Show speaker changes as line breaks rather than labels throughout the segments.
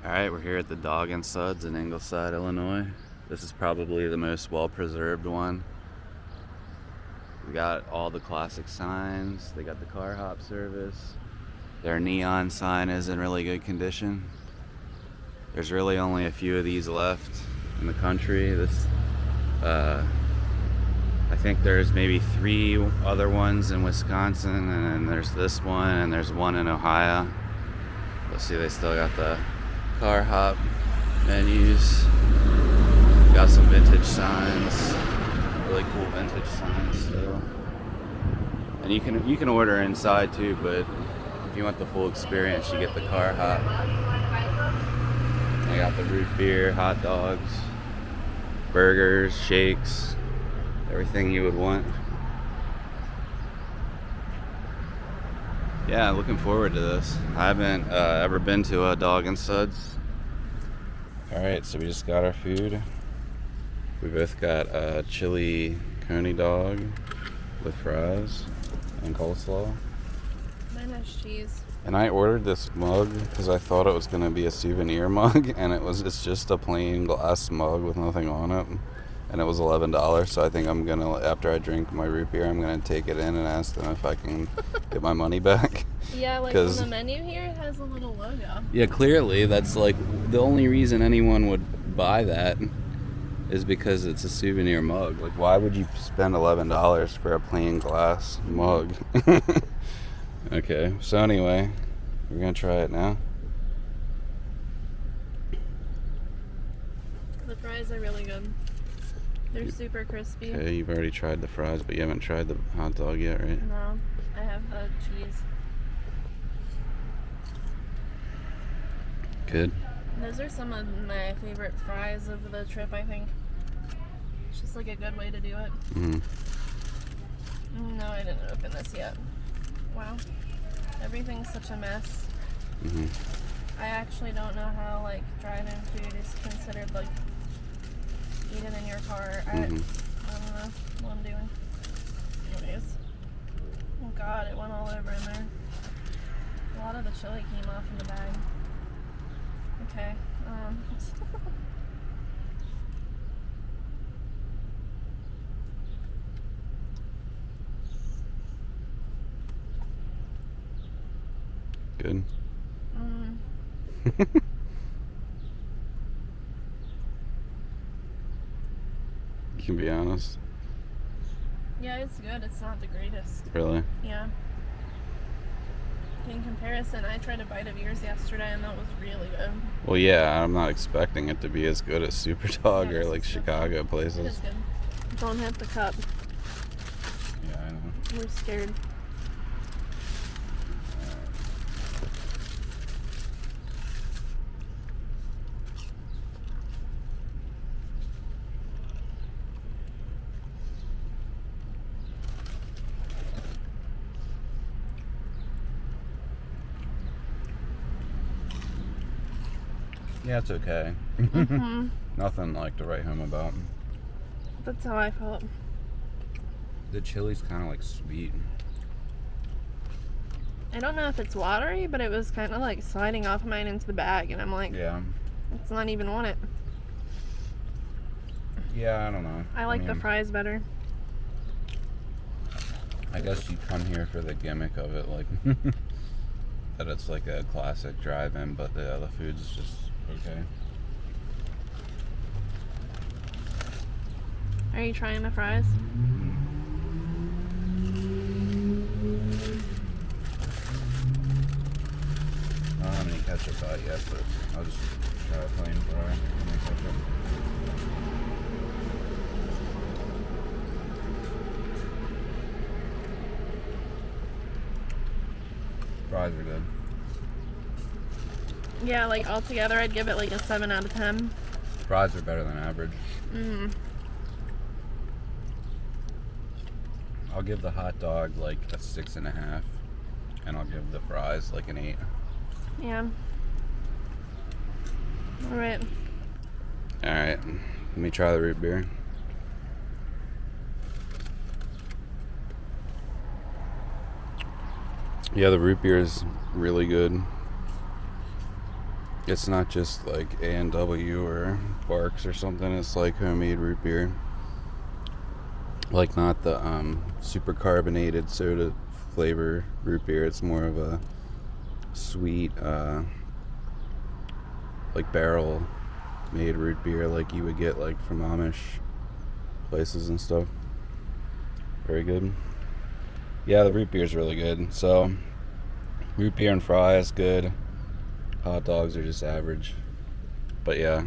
Alright, we're here at the Dog and Suds in Ingleside, Illinois. This is probably the most well-preserved one. We got all the classic signs. They got the car hop service. Their neon sign is in really good condition. There's really only a few of these left in the country. I think there's maybe 3 other ones in Wisconsin, and then there's this one, and there's one in Ohio. Let's see, they still got the car hop menus. Got some vintage signs, really cool vintage signs still. And you can order inside too, but if you want the full experience, you get the car hop. They got the root beer, hot dogs, burgers, shakes, everything you would want. Yeah, looking forward to this. I haven't ever been to a Dog and Suds. Alright, so we just got our food. We both got a chili coney dog with fries and coleslaw.
Mine has cheese.
And I ordered this mug because I thought it was going to be a souvenir mug, and it's just a plain glass mug with nothing on it. And it was $11, so I think I'm going to, after I drink my root beer, I'm going to take it in and ask them if I can get my money back.
Yeah, like on the menu here, it has a little logo.
Yeah, clearly, that's like the only reason anyone would buy that is because it's a souvenir mug. Like, why would you spend $11 for a plain glass mug? Okay, so anyway, we're going to try it now.
The fries are really good. They're super crispy.
Okay, you've already tried the fries, but you haven't tried the hot dog yet, right?
No, I have the cheese.
Good.
Those are some of my favorite fries of the trip, I think. It's just like a good way to do it.
Mm-hmm.
No, I didn't open this yet. Wow. Everything's such a mess.
Mm-hmm.
I actually don't know how, like, drive-in food is considered, like, eating in your car. I don't know what I'm doing. Anyways. Oh god, it went all over in there. A lot of the chili came off in the bag. Okay.
Good. You can be honest.
Yeah, it's good. It's not the greatest.
Really?
Yeah. In comparison, I tried a bite of yours yesterday and that was really good.
Well, yeah, I'm not expecting it to be as good as Super Dog
Yeah,
or like Chicago
It
places.
is good. Don't hit the cup.
Yeah, I know.
We're scared.
Yeah, it's okay.
Mm-hmm.
Nothing like to write home about.
That's how I felt.
The chili's kind of like sweet.
I don't know if it's watery, but it was kind of like sliding off mine into the bag, and I'm like,
Yeah.
it's not even on it.
Yeah, I don't know.
I like the fries better.
I guess you come here for the gimmick of it, like that it's like a classic drive-in, but the other food's just okay.
Are you trying the fries?
I don't have any ketchup out yet, but I'll just try a plain fry and then ketchup. Fries are good.
Yeah, like altogether, I'd give it like a 7 out of 10.
Fries are better than average. I'll give the hot dog like a 6.5, and I'll give the fries like an 8.
Yeah. All right.
All right, let me try the root beer. Yeah, the root beer is really good. It's not just like A&W or Barks or something. It's like homemade root beer. Like not the super carbonated soda flavor root beer. It's more of a sweet, like barrel made root beer, like you would get like from Amish places and stuff. Very good. Yeah, the root beer is really good. So root beer and fries good. Hot dogs are just average. But yeah,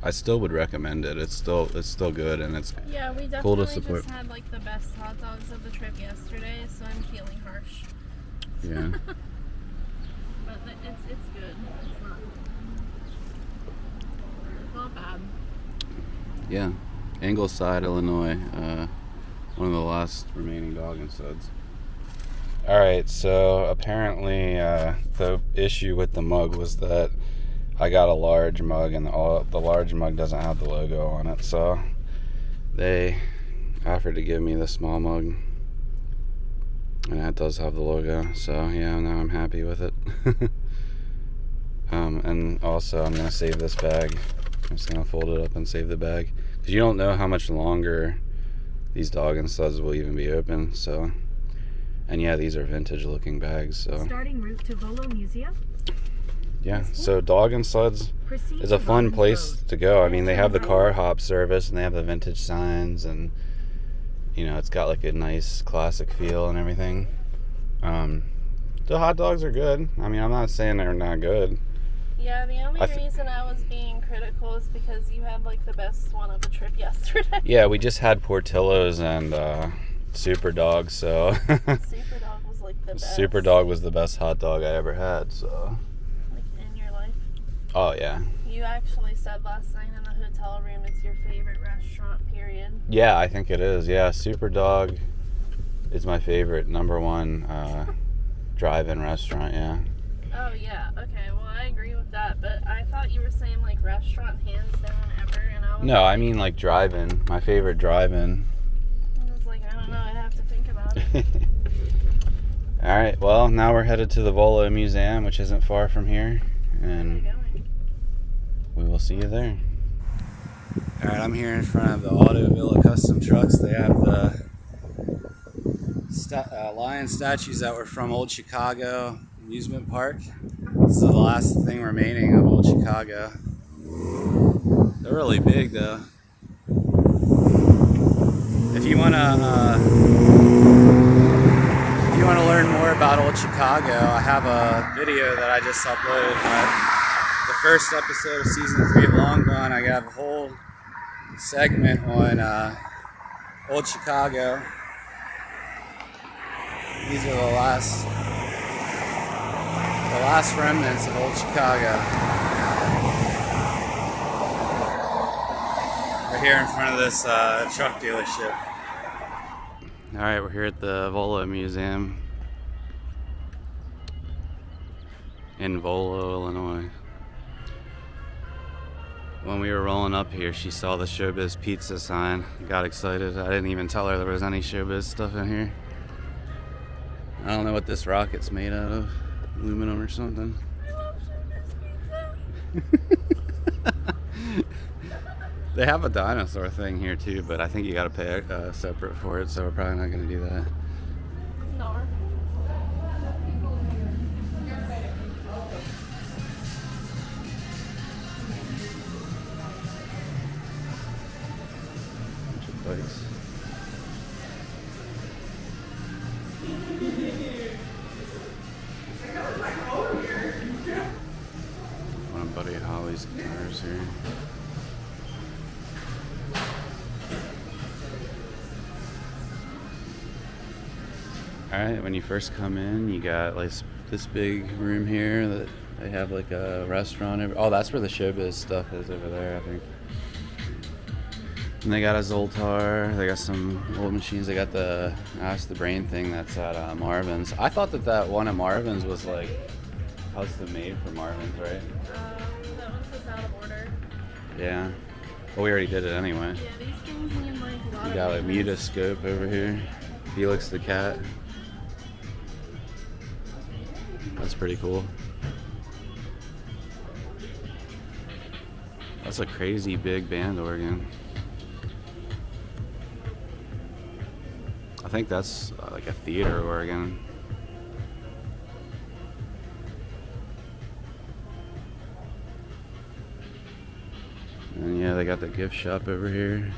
I still would recommend it. It's still good, and it's
yeah. We
cool to
definitely
support.
just had like the best hot dogs of the trip yesterday, so I'm feeling harsh.
Yeah.
But it's good. It's not bad.
Yeah. Ingleside, Illinois. One of the last remaining dog and suds. Alright, so apparently the issue with the mug was that I got a large mug and the large mug doesn't have the logo on it, so they offered to give me the small mug, and it does have the logo, so yeah, now I'm happy with it. And also I'm going to save this bag. I'm just going to fold it up and save the bag, because you don't know how much longer these dog and suds will even be open, so... And yeah, these are vintage looking bags, so...
Starting route to Volo Museum?
Yeah, so Dog and Suds is a fun place to go. I mean, they have the car hop service, and they have the vintage signs, and, you know, it's got like a nice classic feel and everything. The hot dogs are good. I mean, I'm not saying they're not good.
Yeah, the only reason I was being critical is because you had like the best one of the trip yesterday.
Yeah, we just had Portillo's and Super Dog, so...
Super Dog was like the best.
Super Dog was the best hot dog I ever had, so...
Like in your life?
Oh, yeah.
You actually said last night in the hotel room it's your favorite restaurant, period.
Yeah, I think it is. Yeah, Super Dog is my favorite, #1 drive-in restaurant, yeah.
Oh, yeah. Okay, well, I agree with that, but I thought you were saying, like, restaurant hands down ever, and I was
No, I mean, like, drive-in. My favorite drive-in.
I was like, I don't know, I'd have to think about it.
Alright, well, now we're headed to the Volo Museum, which isn't far from here, and we will see you there. Alright, I'm here in front of the Auto Villa Custom Trucks. They have the lion statues that were from Old Chicago Amusement Park. This is the last thing remaining of Old Chicago. They're really big, though. If you want to learn more about Old Chicago, I have a video that I just uploaded. The first episode of season 3 of Long Gone. I got a whole segment on Old Chicago. These are the last remnants of Old Chicago. We're here in front of this truck dealership. Alright, we're here at the Volo Museum in Volo, Illinois. When we were rolling up here, she saw the Showbiz Pizza sign. Got excited. I didn't even tell her there was any Showbiz stuff in here. I don't know what this rocket's made out of. Aluminum or something.
I love Showbiz Pizza.
They have a dinosaur thing here too, but I think you gotta pay separate for it, so we're probably not gonna do that.
No.
Bunch of bikes. One of Buddy Holly's cars here. Alright, when you first come in, you got like this big room here that they have like a restaurant. Oh, that's where the Showbiz stuff is over there, I think. And they got a Zoltar, they got some old machines, they got the Ask the Brain thing that's at Marvin's. I thought that one at Marvin's was like custom made for Marvin's, right?
That one's just out of order.
Yeah. Well, we already did it anyway.
Yeah, these things need like a lot
You
of
got like
maintenance.
Mutascope over here. Felix the cat. That's pretty cool. That's a crazy big band organ. I think that's like a theater organ. And yeah, they got the gift shop over here.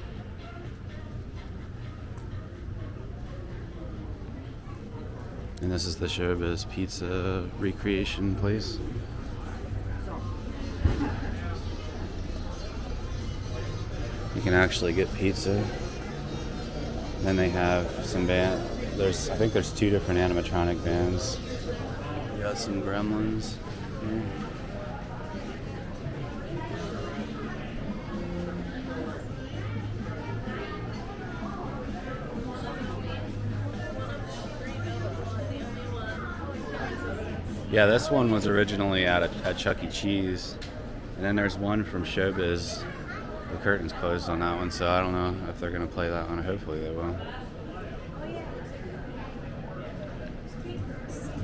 And this is the Showbiz Pizza recreation place. You can actually get pizza. Then they have some band. I think there's 2 different animatronic bands. We got some gremlins here. Yeah, this one was originally at Chuck E. Cheese, and then there's one from Showbiz. The curtain's closed on that one, so I don't know if they're gonna play that one. Hopefully they will.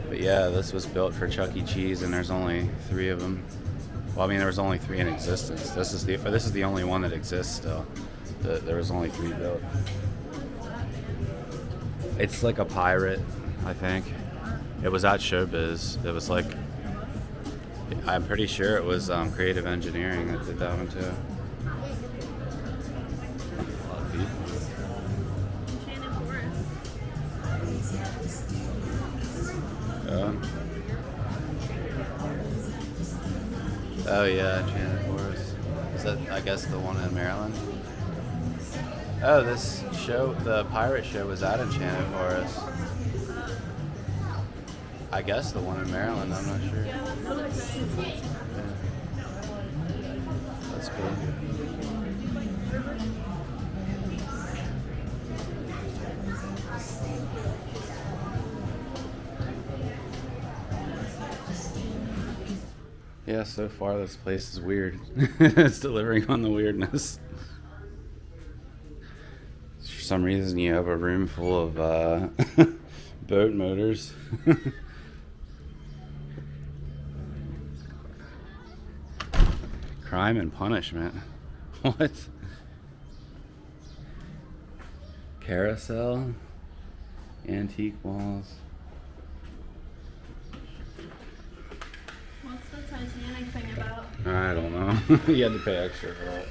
But yeah, this was built for Chuck E. Cheese, and there's only 3 of them. Well, I mean, there was only 3 in existence. This is the only one that exists still. There was only 3 built. It's like a pirate, I think. It was at Showbiz. It was like, I'm pretty sure it was creative engineering that did that one too. A lot of people. Oh yeah, Enchanted Forest. Is that, I guess, the one in Maryland? Oh, this show, the pirate show, was at Enchanted Forest. I guess the one in Maryland, I'm not sure.
Yeah, that's what it says.
Yeah. That's cool. Yeah, so far this place is weird. It's delivering on the weirdness. For some reason you have a room full of boat motors. Crime and punishment. What? Carousel. Antique walls.
What's the Titanic thing about?
I don't know. You had to pay extra for that.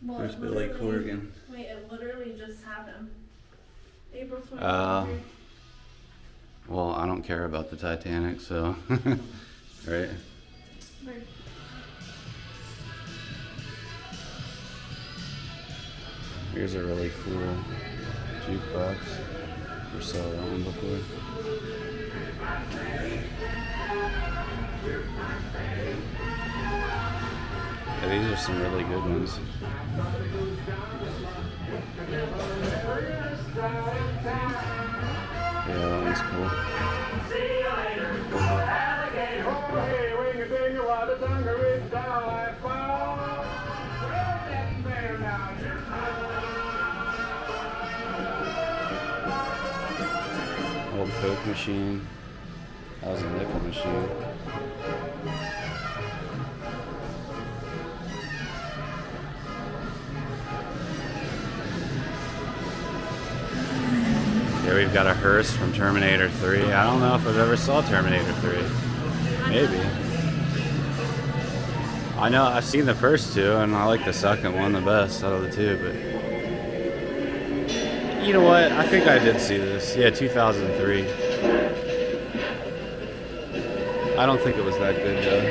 Well,
There's
it
Billy
literally-
Corrigan.
Wait, it literally just happened. April 23rd.
Well, I don't care about the Titanic, so. Right?
Right.
Here's a really cool jukebox. We saw that one before. Yeah, these are some really good ones. Yeah, that one's cool. Old Coke machine. That was a nickel machine. Here we've got a hearse from Terminator 3. I don't know if I've ever saw Terminator 3. Maybe. I know I've seen the first 2 and I like the second one the best out of the 2, but you know what? I think I did see this. Yeah, 2003. I don't think it was that good though.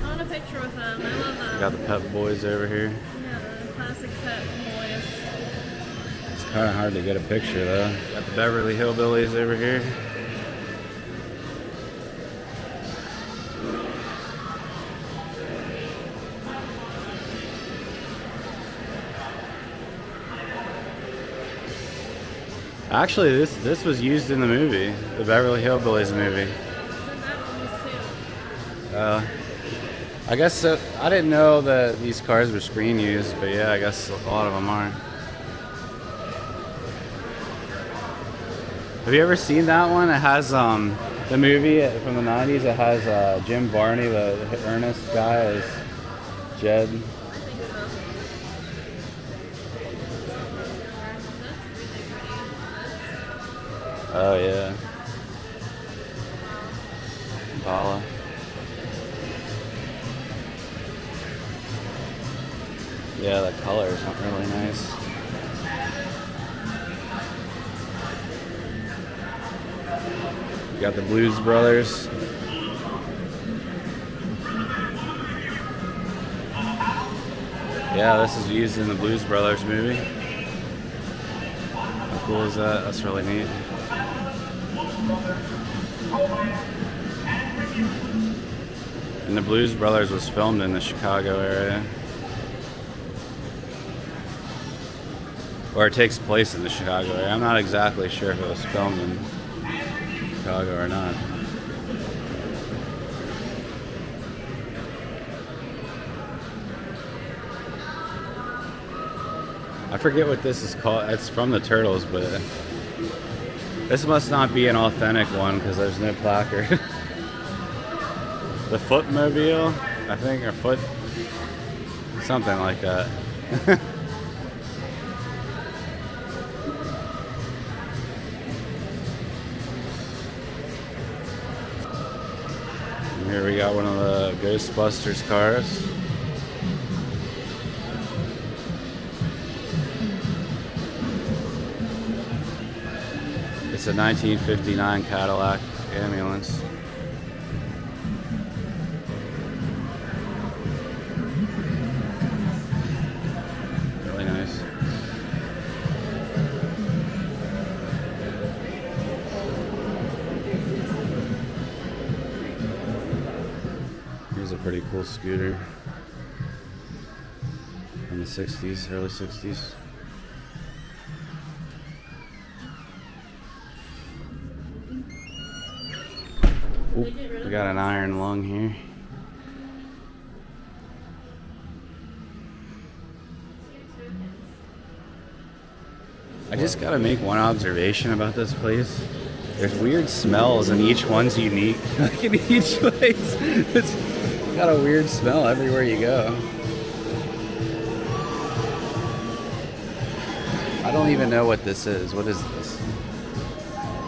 I want a picture with them. I love them.
Got the Pep Boys over here.
Yeah, the classic Pet Boys.
It's kind of hard to get a picture though. Got the Beverly Hillbillies over here. Actually, this was used in the movie, the Beverly Hillbillies movie.
And that one was too.
I guess I didn't know that these cars were screen used, but yeah, I guess a lot of them are. Have you ever seen that one? It has the movie from the 90s. It has Jim Varney, the Ernest guy, as Jed. Oh yeah. Impala. Yeah, the colors are really nice. You got the Blues Brothers. Yeah, this is used in the Blues Brothers movie. How cool is that? That's really neat. And the Blues Brothers was filmed in the Chicago area. Or it takes place in the Chicago area. I'm not exactly sure if it was filmed in Chicago or not. I forget what this is called. It's from the Turtles, but this must not be an authentic one because there's no placard. The Footmobile, I think, or Foot, something like that. Here we got one of the Ghostbusters cars. It's a 1959 Cadillac ambulance. Really nice. Here's a pretty cool scooter from the 60s, early 60s. Oop, we got an iron lung here. I just gotta make one observation about this place. There's weird smells and each one's unique. Like in each place, it's got a weird smell everywhere you go. I don't even know what this is. What is this?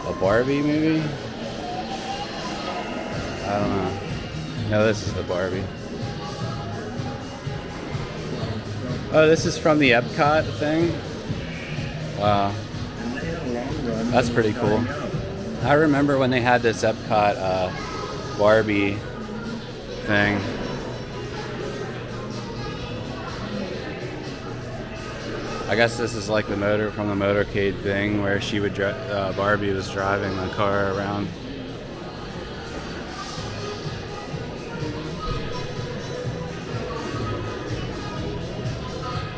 A Barbie maybe? I don't know. No, this is the Barbie. Oh, this is from the Epcot thing? Wow. That's pretty cool. I remember when they had this Epcot Barbie thing. I guess this is like the motor from the motorcade thing where she would Barbie was driving the car around.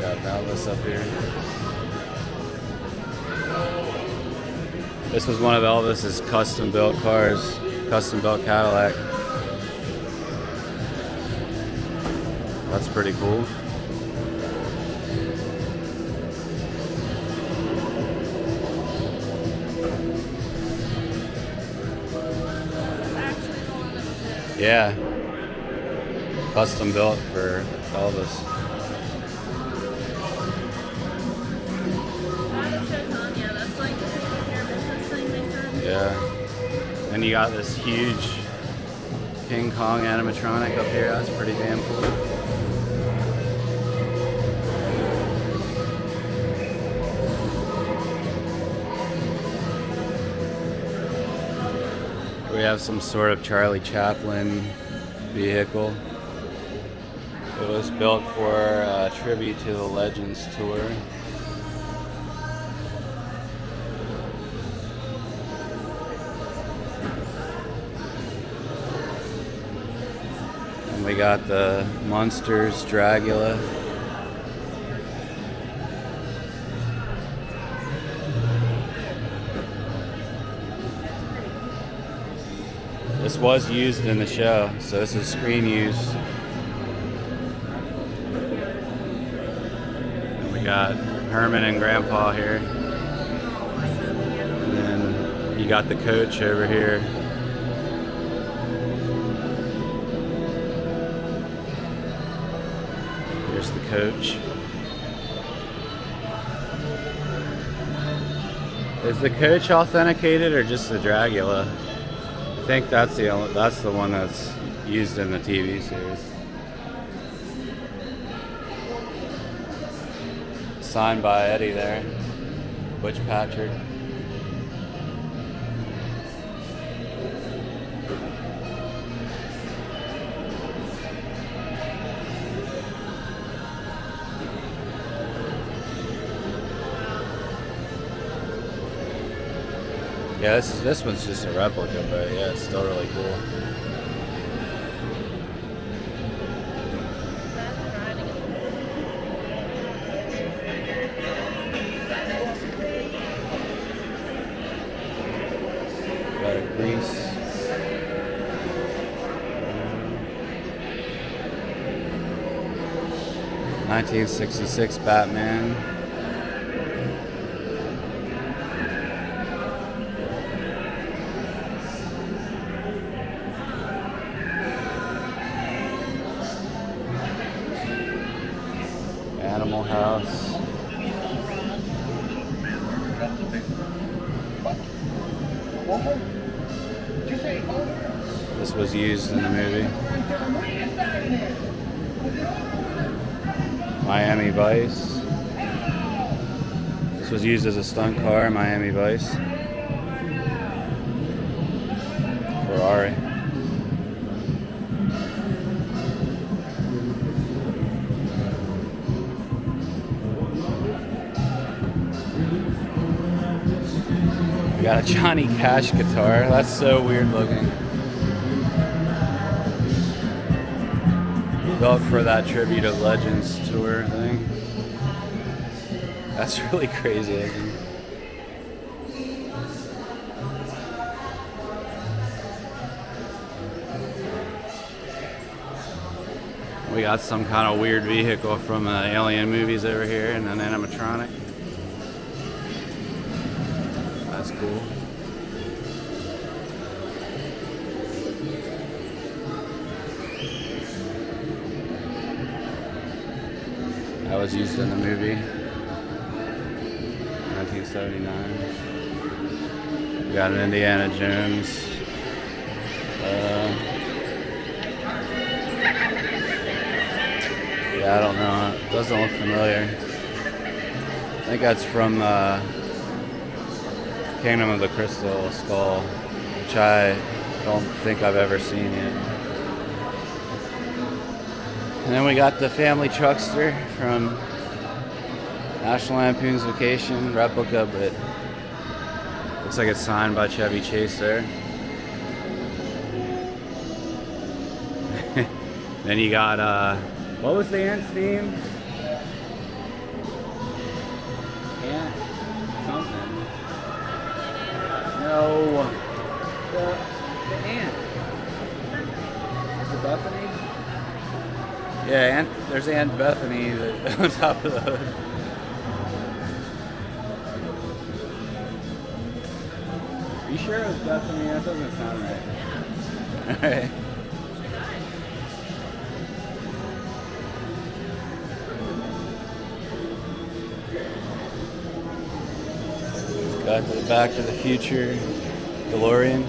Got Elvis up here. This was one of Elvis's custom built cars, custom built Cadillac. That's pretty cool. Yeah, custom built for Elvis. Yeah, and you got this huge King Kong animatronic up here. That's pretty damn cool. We have some sort of Charlie Chaplin vehicle. It was built for a tribute to the Legends tour. And we got the Monsters Dragula. This was used in the show, so this is screen use. And we got Herman and Grandpa here. And then You got the coach over here. Here's the coach. Is the coach authenticated or just the Dragula? I think that's the one that's used in the TV series. Signed by Eddie there, Butch Patrick. Yeah, this one's just a replica, but yeah, it's still really cool. Got a Grease. 1966 Batman. Animal House. This was used in the movie. Miami Vice. This was used as a stunt car, Miami Vice. Ferrari. We got a Johnny Cash guitar. That's so weird looking. Built for that Tribute of Legends tour thing. That's really crazy looking. We got some kind of weird vehicle from the Alien movies over here and an animatronic. That's cool. That was used in the movie, 1979. We got an Indiana Jones. Yeah, I don't know. It doesn't look familiar. I think that's from Kingdom of the Crystal Skull, which I don't think I've ever seen yet. And then we got the family truckster from National Lampoon's Vacation, replica, but looks like it's signed by Chevy Chase there. Then you got, what was the ant's name? Ant something. No. The ant. Is it Bethany? Yeah, there's Aunt Bethany on top of the hood. You sure it was Bethany? That doesn't sound right. Alright. Got the Back to the Future DeLorean.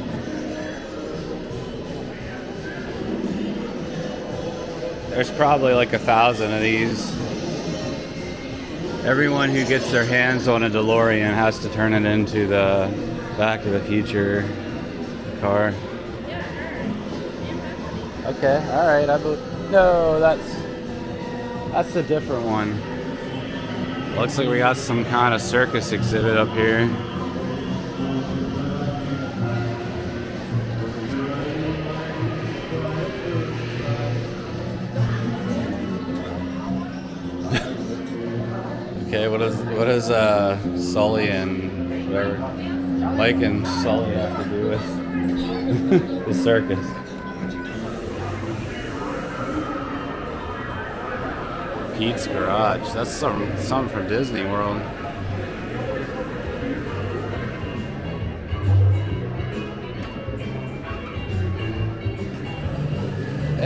There's probably like 1,000 of these. Everyone who gets their hands on a DeLorean has to turn it into the Back to the Future car. Okay, all right. No, that's a different one. Looks like we got some kind of circus exhibit up here. Okay, what does Sully and whatever Mike and Sully have to do with the circus? Pete's Garage. That's something from Disney World.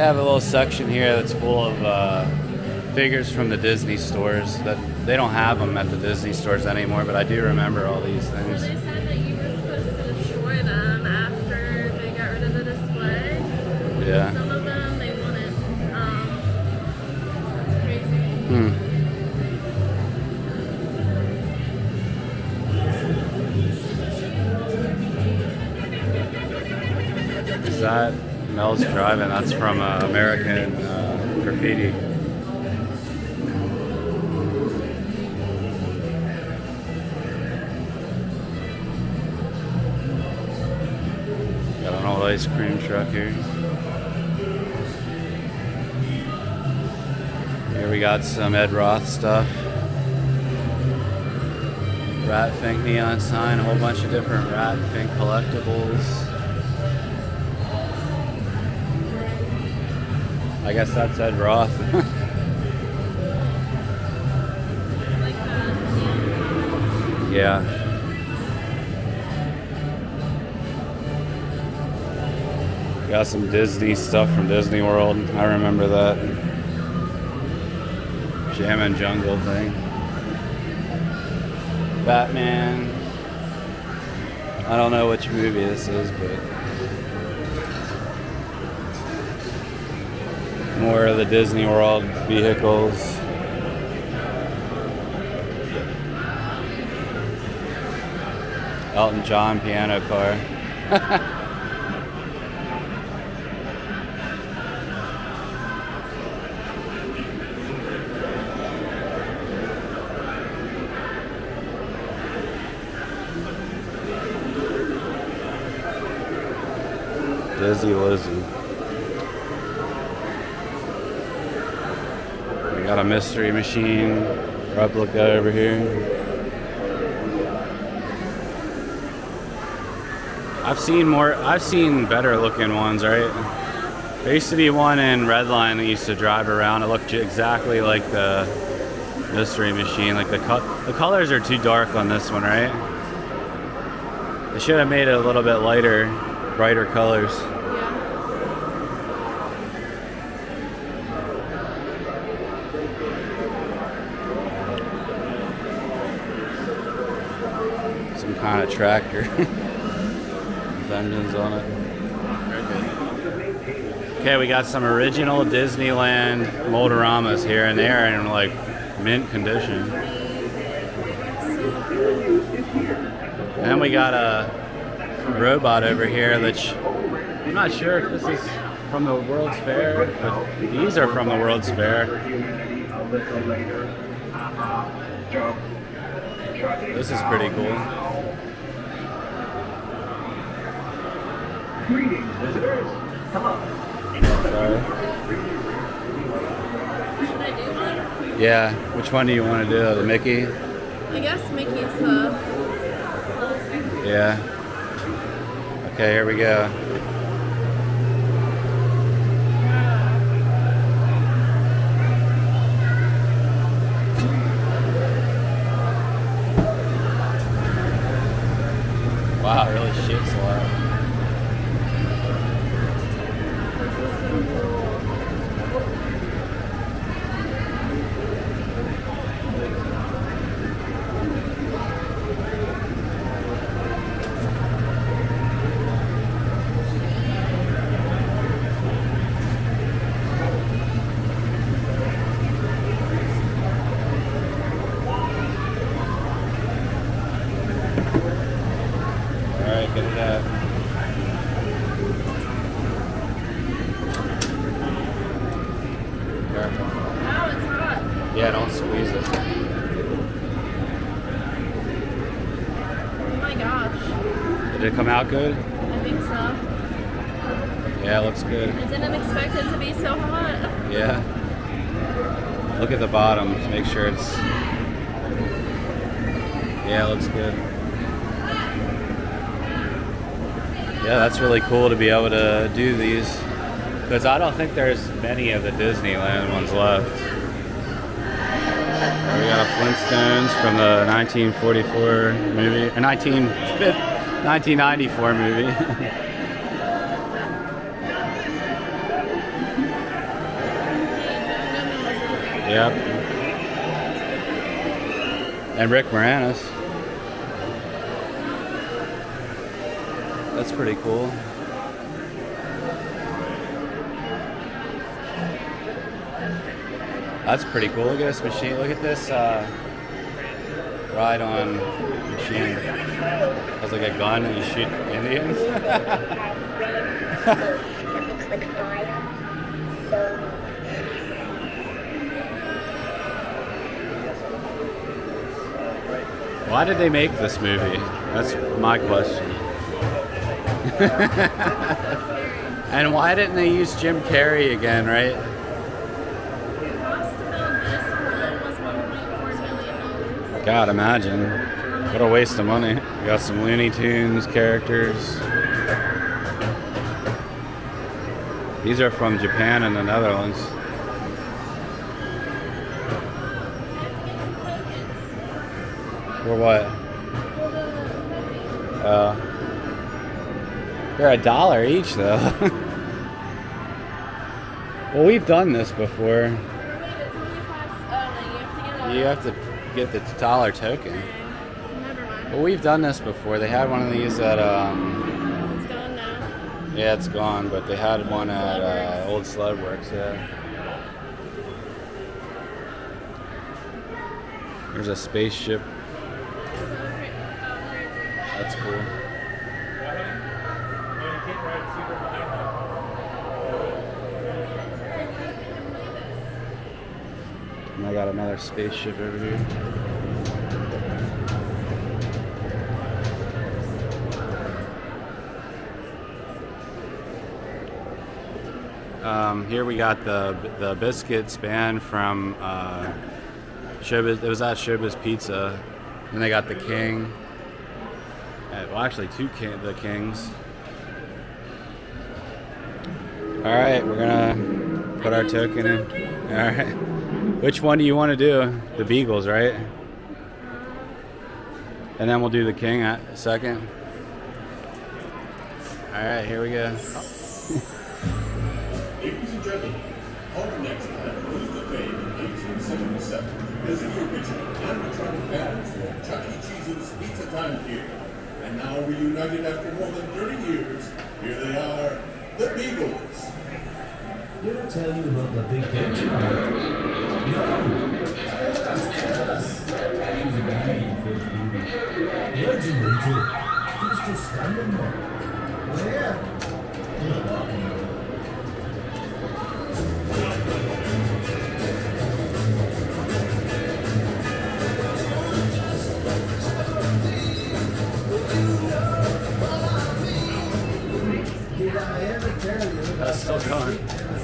have a little section here that's full of figures from the Disney stores. That they don't have them at the Disney stores anymore, but I do remember all these
So
things.
they said that you were supposed to destroy them after they got rid of the display.
Yeah.
Some of them they wanted. That's crazy.
Is that Mel's Drive-In? That's from American Graffiti. Got an old ice cream truck here. Here we got some Ed Roth stuff. Rat Fink neon sign, a whole bunch of different Rat Fink collectibles. I guess that's Ed Roth.
Like that.
Yeah. Got some Disney stuff from Disney World. I remember that. Jammin' Jungle thing. Batman. I don't know which movie this is, but more of the Disney World vehicles. Elton John piano car. Dizzy Lizzy. We got a mystery machine replica over here. I've seen better looking ones, right? There used to be one in Redline that used to drive around. It looked exactly like the mystery machine. Like the colors are too dark on this one, right? They should have made it a little bit lighter, brighter colors. Some kind of tractor. With engines on it. Okay, we got some original Disneyland Moldoramas here, and they're in like mint condition. And then we got a robot over here that I'm not sure if this is from the World's Fair, but these are from the World's Fair. This is pretty cool.
Greetings, visitors. Hello.
Sorry.
Should I do one?
Yeah, which one do you want to do? The Mickey?
I guess Mickey's the.
Yeah. Okay, here we go. Wow, it really shakes a lot. Alright, get it out. Careful.
Wow, it's hot.
Yeah, don't squeeze it.
Oh my gosh.
Did it come out good?
I think so.
Yeah, it looks good.
I didn't expect it to be so hot.
Yeah. Look at the bottom to make sure it's... Yeah, it looks good. Yeah, that's really cool to be able to do these. Because I don't think there's many of the Disneyland ones left. We got a Flintstones from the 1944 movie, or 1994 movie. Yep. And Rick Moranis. That's pretty cool. That's pretty cool. Look at this machine. Look at this ride on machine. Has like a gun and you shoot Indians. Why did they make this movie? That's my question. And why didn't they use Jim Carrey again, right? God, imagine. What a waste of money. We got some Looney Tunes characters. These are from Japan and the Netherlands. For what? They're $1 each though. Well, we've done this before. You have to get the $1 token.
Never mind.
Well, we've done this before. They had one of these at
It's gone now.
yeah, it's gone, but they had one at Old Sled Works, yeah. There's a spaceship. That's cool. And I got another spaceship over here. Here we got the biscuits band from Showbiz. It was at Showbiz Pizza. Then they got the King. Well, actually, the Kings. All right, we're gonna put our token in. All right. Which one do you want to do? The Beagles, right? And then we'll do the King at second. All right, here we go.
Ladies and gentlemen, our next time rose to fame in 1877 as the original animatronic band for Chuck E. Cheese's Pizza Time here. And now reunited after more than 30 years, here they are, the Beagles.
Did I tell you about the big game tonight? No. Yes. He's a band for legendary too. Just a standing mark. Where? Did I ever tell you
That's still going.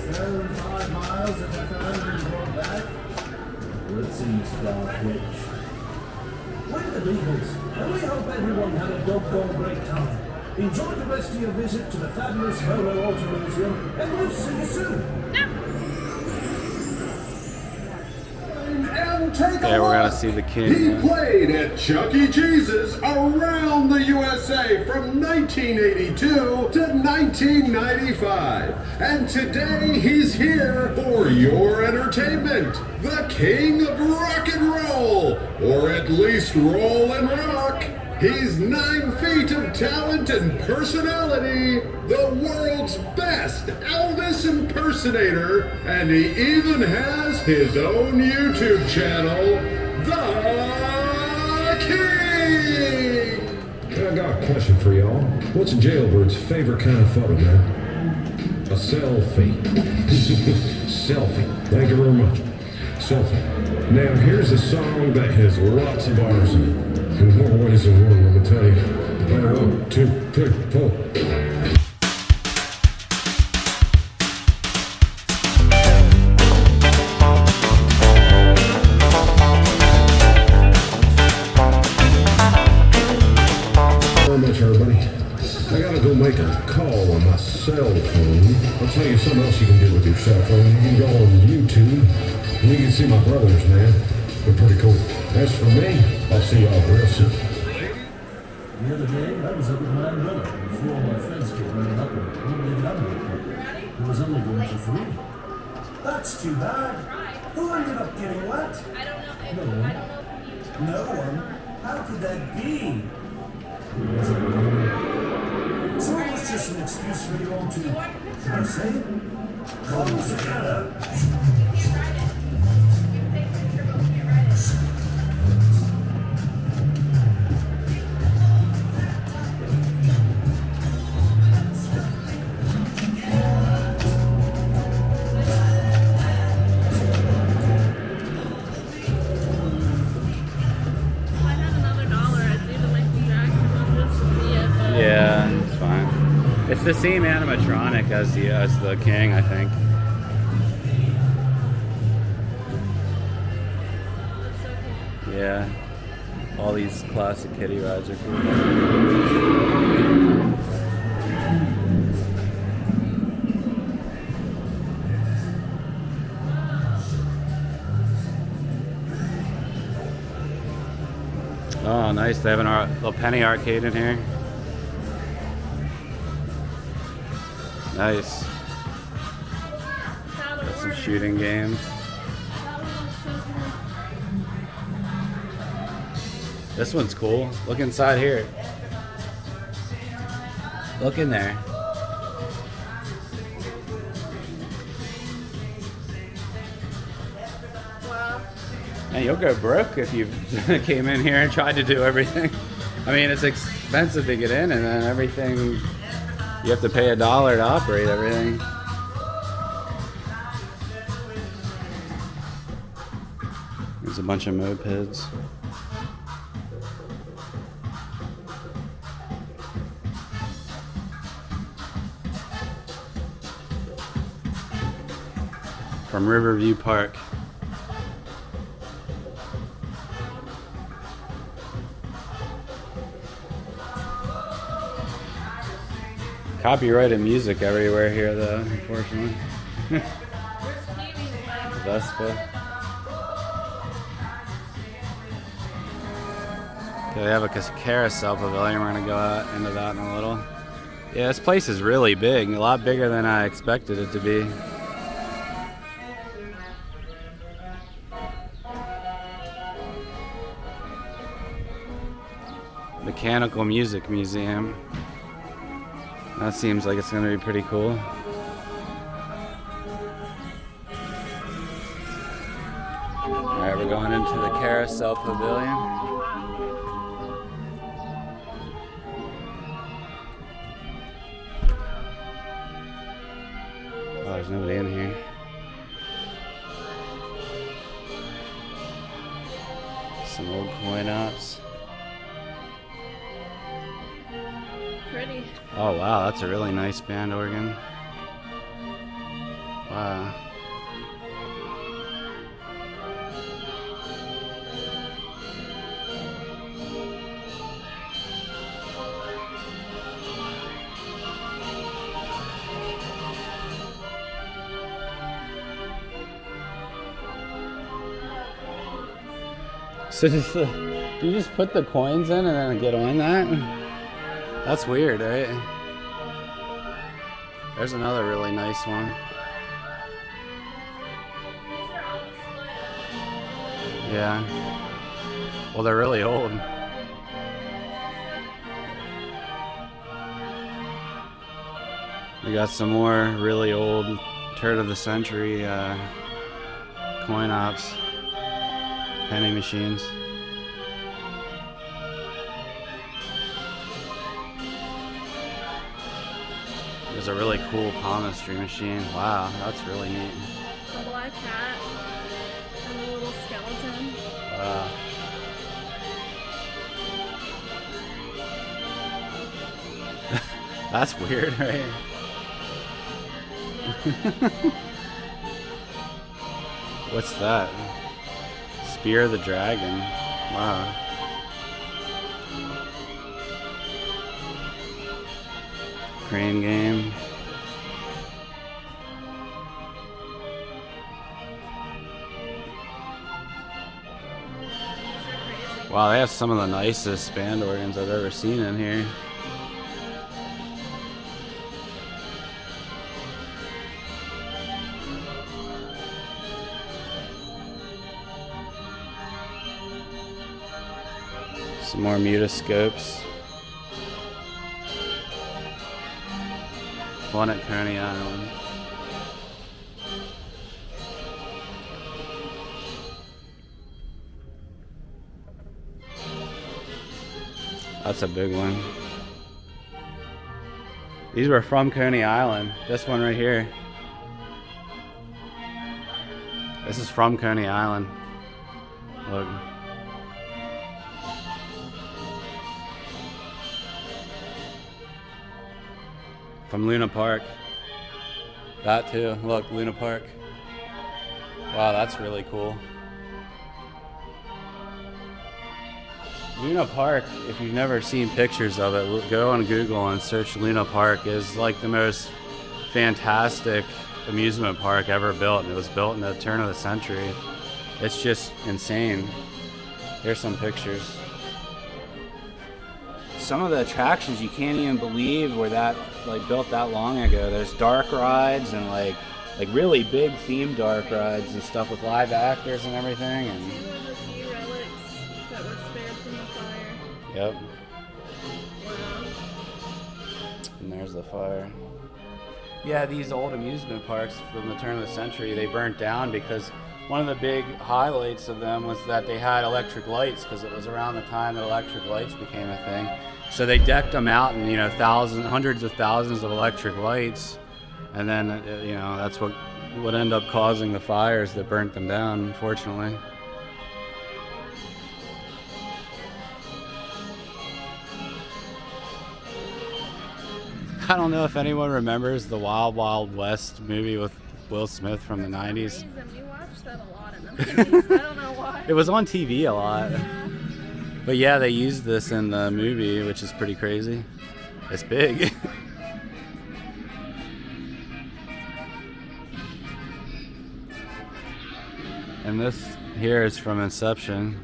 5 miles if I found you going back? Let's see, Starfish. We're the Beagles, and we hope everyone had a doggone great time. Enjoy the rest of your visit to the fabulous Volo Auto Museum, and we'll see you soon.
And take
Yeah, we're gonna see the King.
He played at Chuck E. Cheese's around the USA from 1982 to 1995. And today he's here for your entertainment. The King of Rock and Roll, or at least roll and rock. He's 9 feet of talent and personality, the world's best Elvis impersonator, and he even has his own YouTube channel, The King!
I got a question for y'all. What's a jailbird's favorite kind of photo, man? A selfie. Selfie. Thank you very much. Selfie. Now, here's a song that has lots of bars in it. In more ways than one, let me tell you. 1, 2, 3, 4. Very much, everybody. I gotta go make a call on my cell phone. I'll tell you something else you can do with your cell phone. You can go on YouTube and you can see my brothers, man. They're pretty cool. As for me, I'll see y'all real soon.
The other day, I was up with my umbrella before my friends came running up and wouldn't leave it under. It was only going for free. That's too bad. Who ended up getting what?
I don't know.
No one.
I don't know if you.
No one? How could that be? So it was just an excuse for you all to, should I say it? Come together.
Yeah, it's fine. It's the same animatronic as the king, I think. Yeah, all these classic kiddie rides are cool. Oh, nice. They have a little penny arcade in here. Nice. Got some shooting games. This one's cool. Look inside here. Look in there.
Wow.
And you'll go broke if you came in here and tried to do everything. I mean, it's expensive to get in, and then everything, you have to pay $1 to operate everything. There's a bunch of mopeds. From Riverview Park. Copyrighted music everywhere here, though, unfortunately. Vespa. Okay, they have a carousel pavilion. We're gonna go out into that in a little. Yeah, this place is really big, a lot bigger than I expected it to be. Mechanical Music Museum. That seems like it's gonna be pretty cool. Alright, we're going into the Carousel Pavilion. Oh, there's nobody in here. Some old coin ops.
Pretty.
Oh wow, that's a really nice band organ. Wow. So do you just put the coins in and then get on that? That's weird, right? There's another really nice one. Yeah. Well, they're really old. We got some more really old turn of the century coin ops, penny machines. There's a really cool palmistry machine. Wow, that's really neat.
The black cat and the little skeleton.
Wow. That's weird, right? What's that? Spear of the Dragon. Wow. Crane game. Wow, they have some of the nicest band organs I've ever seen in here. Some more mutoscopes. One at Coney Island. That's a big one. These were from Coney Island. This one right here. This is from Coney Island. Look. From Luna Park. That too. Look, Luna Park. Wow, that's really cool. Luna Park, if you've never seen pictures of it, go on Google and search Luna Park. Is like the most fantastic amusement park ever built, and it was built in the turn of the century. It's just insane. Here's some pictures. Some of the attractions you can't even believe were that built that long ago. There's dark rides and like really big themed dark rides and stuff with live actors and everything. And
One of the few relics that were spared from the fire.
yep.
Wow.
And there's the fire. Yeah, these old amusement parks from the turn of the century, they burnt down because one of the big highlights of them was that they had electric lights, because it was around the time that electric lights became a thing. So they decked them out in, hundreds of thousands of electric lights, and then that's what ended up causing the fires that burnt them down, unfortunately. I don't know if anyone remembers the Wild Wild West movie with Will Smith from the 90s.
Reason, we watched that a lot in the movies. I don't know why.
It was on TV a lot.
Yeah.
But yeah, they used this in the movie, which is pretty crazy. It's big. And this here is from Inception,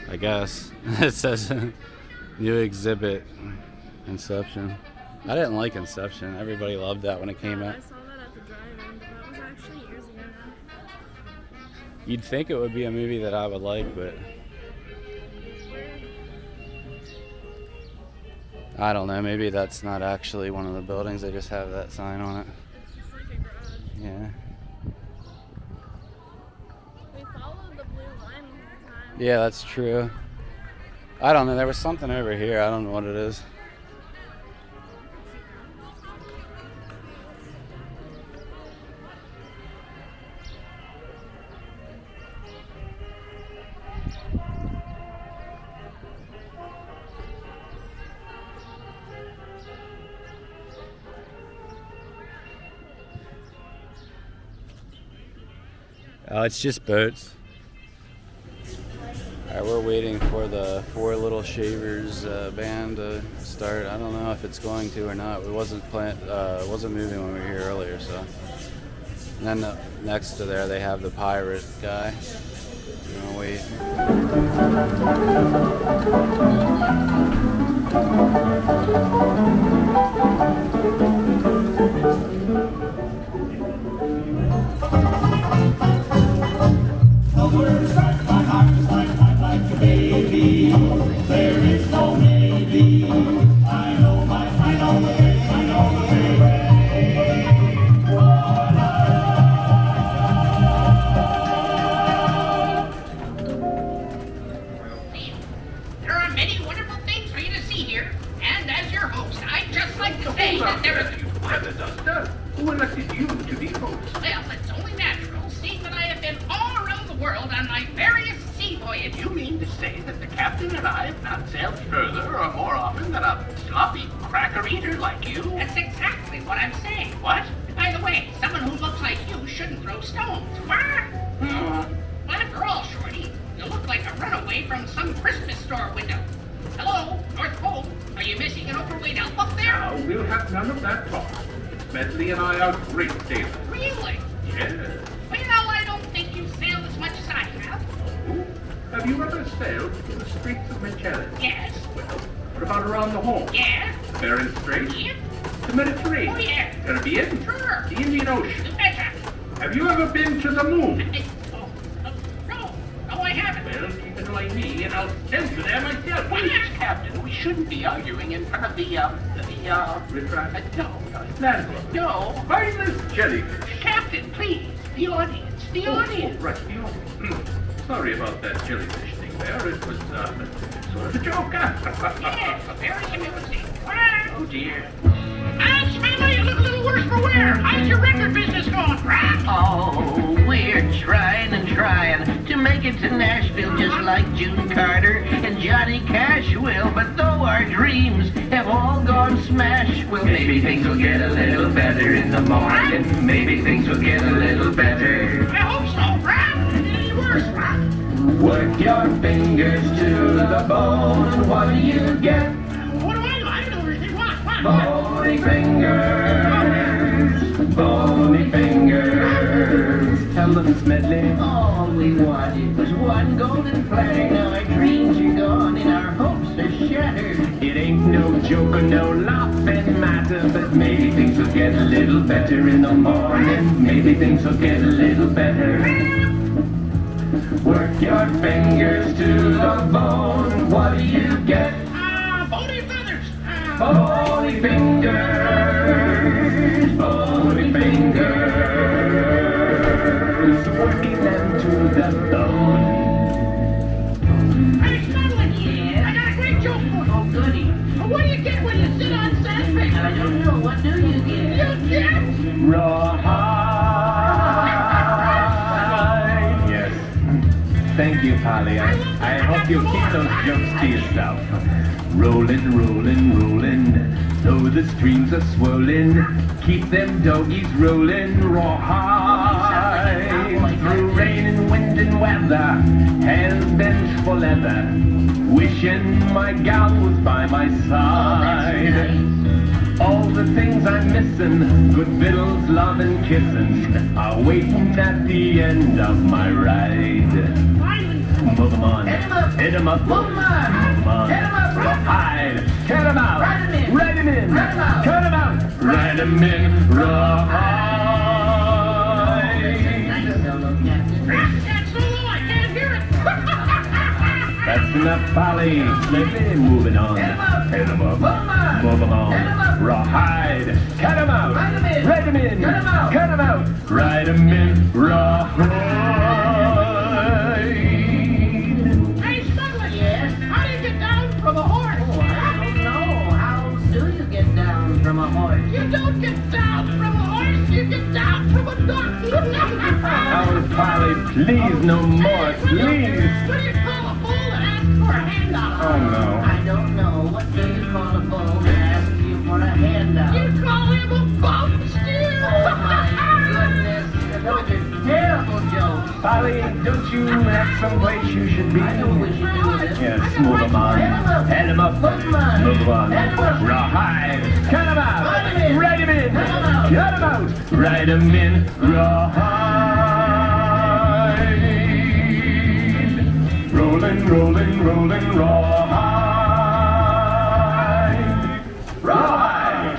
I guess. It says new exhibit, Inception. I didn't like Inception. Everybody loved that when it came out.
I saw that at the drive-in, but that was actually years ago now.
You'd think it would be a movie that I would like, but I don't know. Maybe that's not actually one of the buildings. They just have that sign on it.
It's just like a garage.
Yeah.
We followed the blue line the whole time.
Yeah, that's true. I don't know. There was something over here. I don't know what it is. Oh, it's just boats. Alright, we're waiting for the Four Little Shavers band to start. I don't know if it's going to or not. It wasn't moving when we were here earlier, so. And then next to there, they have the pirate guy. We're gonna wait.
There is no maybe. I know the way, I know the way.
There are many wonderful things for you to see here, and as your host, I'd just like to say that there is...
Who elected you to be host?
Well, it's only natural, seeing that I have been all around the world on my various sea voyages.
You mean to say that the captain and I have not sailed further or more often than a sloppy cracker eater like you?
That's exactly what I'm saying.
What?
By the way, someone who looks like you shouldn't throw stones. What? Well, after all, Shorty, you look like a runaway from some Christmas store window. Hello, North Pole. Are you missing an overweight elf up there?
Now, we'll have none of that talk. Medley and I are great sailors.
Really?
Yes.
Well, I don't think you sailed as much as I have.
Oh, have you ever sailed through the Straits of Magellan?
Yes.
Well, what about around the Horn?
Yeah.
The Bering Strait?
Yep.
The Mediterranean?
Oh, yeah.
Caribbean?
Sure.
The Indian Ocean?
You betcha.
Have you ever been to the moon?
No, I haven't.
Well, keep it
my knee and I'll tend to them myself. Please, Captain, we shouldn't be arguing in front of the no.
Mindless jellyfish.
Captain, please. The audience. The audience.
Right, the audience. Sorry about that jellyfish thing there. It was sort of a joke.
Yes, very amusing.
Oh dear.
Smelly, you look a little worse for wear. How's your record business going, Brad?
Oh, we're trying and trying to make it to Nashville just like June Carter and Johnny Cash will. But though our dreams have all gone smash, well, maybe things will get a little better in the morning. Maybe things will get a little better.
I hope so, Brad. Any worse, Brad?
Work your fingers to the bone. What do you get?
What do I know? I don't know anything. What?
Bony fingers, bony fingers. Tell them, Smedley. All we wanted was one golden platter. Now our dreams are gone and our hopes are shattered. It ain't no joke or no laughing matter, but maybe things will get a little better in the morning. Maybe things will get a little better. Work your fingers to the bone. What do you get?
Bony feathers.
Bony fingers, bony fingers, working them to the bone.
Hey, Smedley. I got a great joke for you.
Oh, goody.
What do you get when you sit on sandpaper?
I don't know. What do you get?
You get?
Rawhide. Yes. Thank you, Polly. I hope you keep those jokes to yourself. Rollin', rollin', rollin', though the streams are swollen, keep them doggies rollin', rawhide. Through rain and wind and weather, hands bent for leather, wishing my gal was by my side. All the things I'm missing, good victuals, love and kissin', are waiting at the end of my ride. Move 'em on, hit 'em up, move 'em on, rawhide, cut 'em out, ride 'em in, cut 'em out, ride 'em in, rawhide.
That's so low, I can't hear it.
That's enough, Polly. Slippy, moving on. Hit 'em up, move 'em on, rawhide, cut 'em out, ride 'em in, cut 'em out, ride 'em in, rawhide.
From a horse.
Oh, I don't know. How do you get down from a horse?
You don't get down from a horse, you get down from a duck.
Oh, Polly, please, no more, please.
What do you call a bull that asks for a handout?
Oh, no. I don't know. What do you call a bull that asks you for a handout?
You call him a bum steer.
Oh, my goodness. Those are terrible jokes. Polly, don't you have someplace you should be? I know we should do this. Yes, move 'em on. Head 'em up. Move 'em on. Rawhide. Cut 'em out. Ride 'em in. Cut 'em out. Ride 'em in. Rawhide. Rollin', rollin', rollin', rawhide. Rawhide.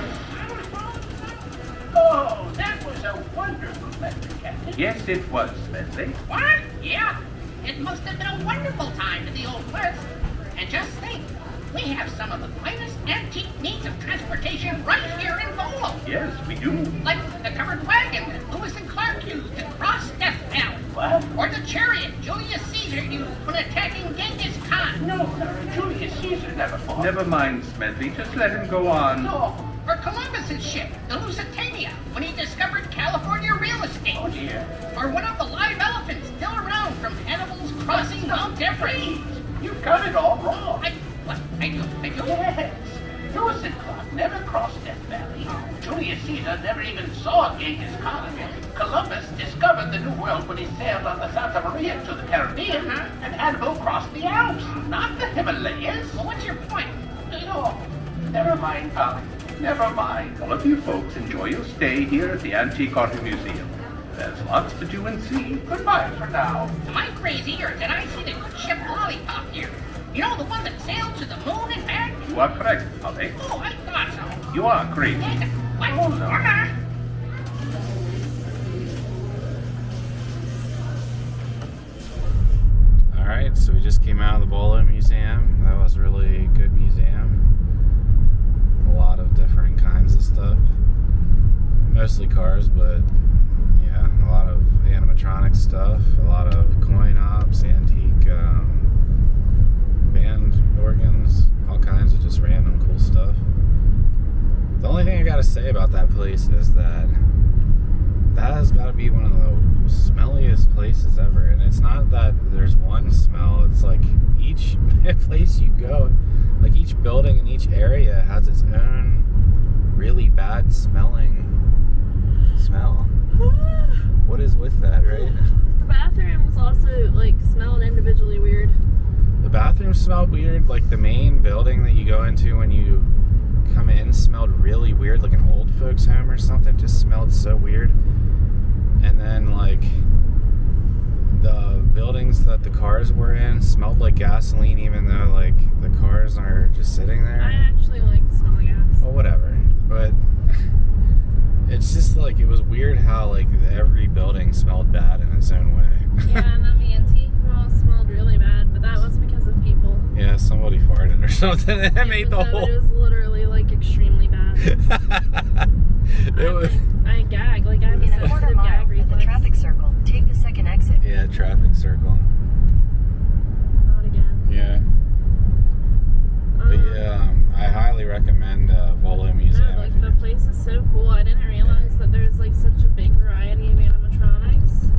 Oh, that was a wonderful lecture, Captain.
Yes, it was, Smedley.
What? Yeah. It must have been a wonderful time in the Old West. And just think, we have some of the finest antique means of transportation right here in Volo.
Yes, we do.
Like the covered wagon that Lewis and Clark used to cross Death Valley.
What?
Or the chariot Julius Caesar used when attacking Genghis Khan.
No, Julius Caesar never fought. Never mind, Smedley. Just let him go on.
No. Or Columbus's ship, the Lusitania, when he discovered California real estate.
Oh, dear.
Or one of the live elephants still around from Hannibal's crossing Mount Everest.
You've got it all wrong.
I do.
Yes. Lewis and Clark never crossed Death Valley. Julius Caesar never even saw Genghis Khan. Columbus discovered the New World when he sailed on the Santa Maria to the Caribbean, and Hannibal crossed the Alps, not the Himalayas.
Well, what's your point?
No, never mind, Polly. Never mind. All of you folks enjoy your stay here at the Antique Auto Museum. There's lots to do and see. Goodbye for now.
Am I crazy, or did I see the good ship Lollipop here? You know, the one that sailed to the moon and back?
You are correct, Polly.
Oh, I thought so.
You are crazy.
What?
Oh, no.
All right, So we just came out of the Volo Museum. That was a really good museum. A lot of different kinds of stuff. Mostly cars, but yeah, a lot of animatronic stuff. A lot of coin ops, antique band organs, all kinds of just random cool stuff. The only thing I gotta say about that place is that has got to be one of the smelliest places ever. And it's not that there's one smell, it's like each place you go, like each building in each area has its own really bad smelling smell. What is with that, right?
The bathrooms also like smelled individually weird.
The bathrooms smelled weird. Like the main building that you go into when you come in smelled really weird, like an old folks home or something. Just smelled so weird. And then like the buildings that the cars were in smelled like gasoline, even though like the cars are just sitting there.
I actually like the smell of gas.
Well, whatever. But it's just like, it was weird how like every building smelled bad in its own way.
Yeah, and then the antique mall smelled really bad, but that was because of people.
Yeah, somebody farted or something and it made the whole...
It was literally like extremely bad. I gag, like I have a sensitive gag reflex.
At the traffic circle, take the second exit.
Yeah, traffic circle.
Not again.
Yeah. But yeah, I highly recommend Volo Museum.
No, like the place is so cool. I didn't realize that there's like such a big variety of animatronics.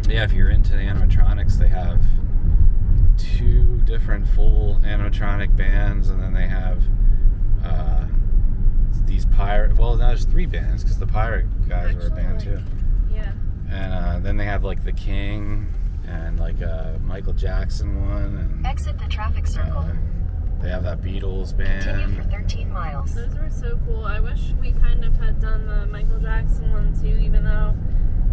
Yeah, if you're into animatronics, they have 2 different full animatronic bands, and then they have these pirate. Well, no, there's 3 bands because the pirate guys were a band too.
Yeah.
And then they have like the King and like a Michael Jackson one. And
exit the traffic circle.
They have that Beatles band.
Continue for 13 miles.
Those were so cool. I wish we kind of had done the Michael Jackson one too, even though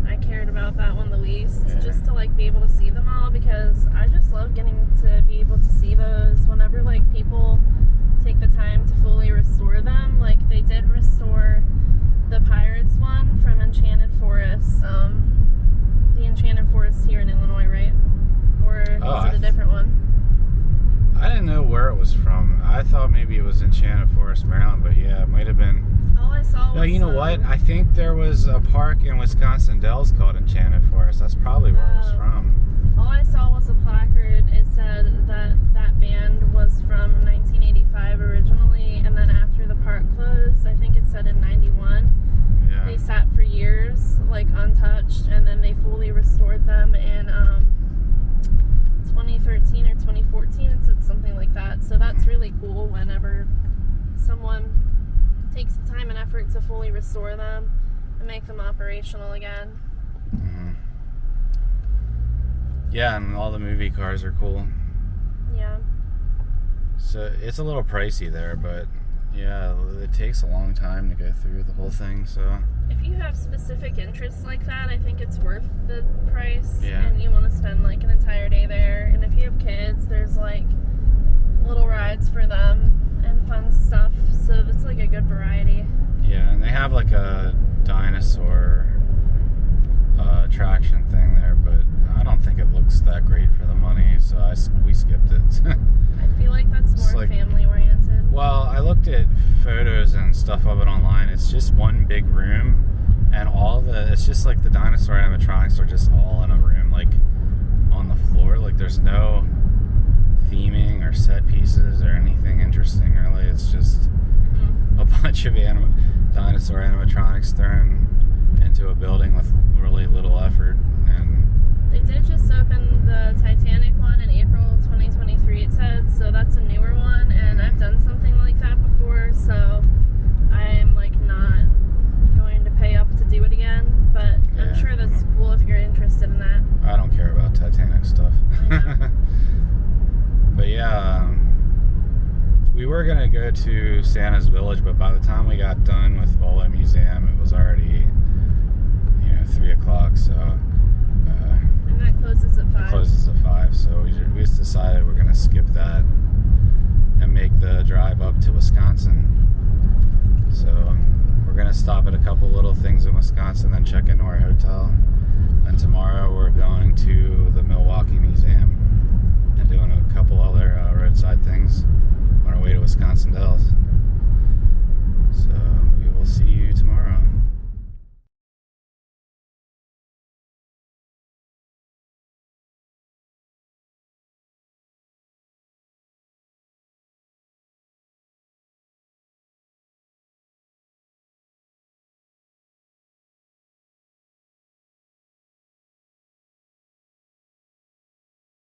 I cared about that one the least.
Yeah.
Just to like be able to see them all, because I just love getting to be able to see those whenever like people take the time to fully restore them. Like they did restore the Pirates one from Enchanted Forest. The Enchanted Forest here in Illinois, right? Or was it a different one?
I didn't know where it was from. I thought maybe it was Enchanted Forest, Maryland, but yeah, it might have been.
All I saw was...
No, you know what? I think there was a park in Wisconsin Dells called Enchanted Forest. That's probably where it was from.
All I saw was a placard. It said that that band was from 1985 originally, and then after the park closed, I think it said in 91, they sat for years, like untouched, and then they fully restored them in 2013 or 2014. It said something like that. So that's really cool whenever someone takes the time and effort to fully restore them and make them operational again.
Mm-hmm. Yeah, and all the movie cars are cool.
Yeah.
So it's a little pricey there, but yeah, it takes a long time to go through the whole thing, so...
If you have specific interests like that, I think it's worth the price.
Yeah.
And you want to spend like an entire day there. And if you have kids, there's like little rides for them and fun stuff. So that's like a good variety.
Yeah, and they have like a dinosaur attraction thing there, but I don't think it looks that great for the money, so we skipped it.
I feel like that's more
like,
family oriented.
Well, I looked at photos and stuff of it online. It's just one big room, and it's just like the dinosaur animatronics are just all in a room, like on the floor. Like there's no theming or set pieces or anything interesting really. It's just a bunch of dinosaur animatronics thrown into a building with really little effort. And
they did just open the Titanic one in April 2023, it said, so that's a newer one, and I've done something like that before, so I'm like not going to pay up to do it again, but I'm sure that's cool if you're interested in that.
I don't care about Titanic stuff. But yeah, we were gonna go to Santa's Village, but by the time we got done with Volo Museum, it was already 3 o'clock, so
and that closes at 5.
It closes at 5, so we just decided we're gonna skip that and make the drive up to Wisconsin. So we're gonna stop at a couple little things in Wisconsin, then check into our hotel. And tomorrow we're going to the Milwaukee Museum and doing a couple other roadside things on our way to Wisconsin Dells. So we will see you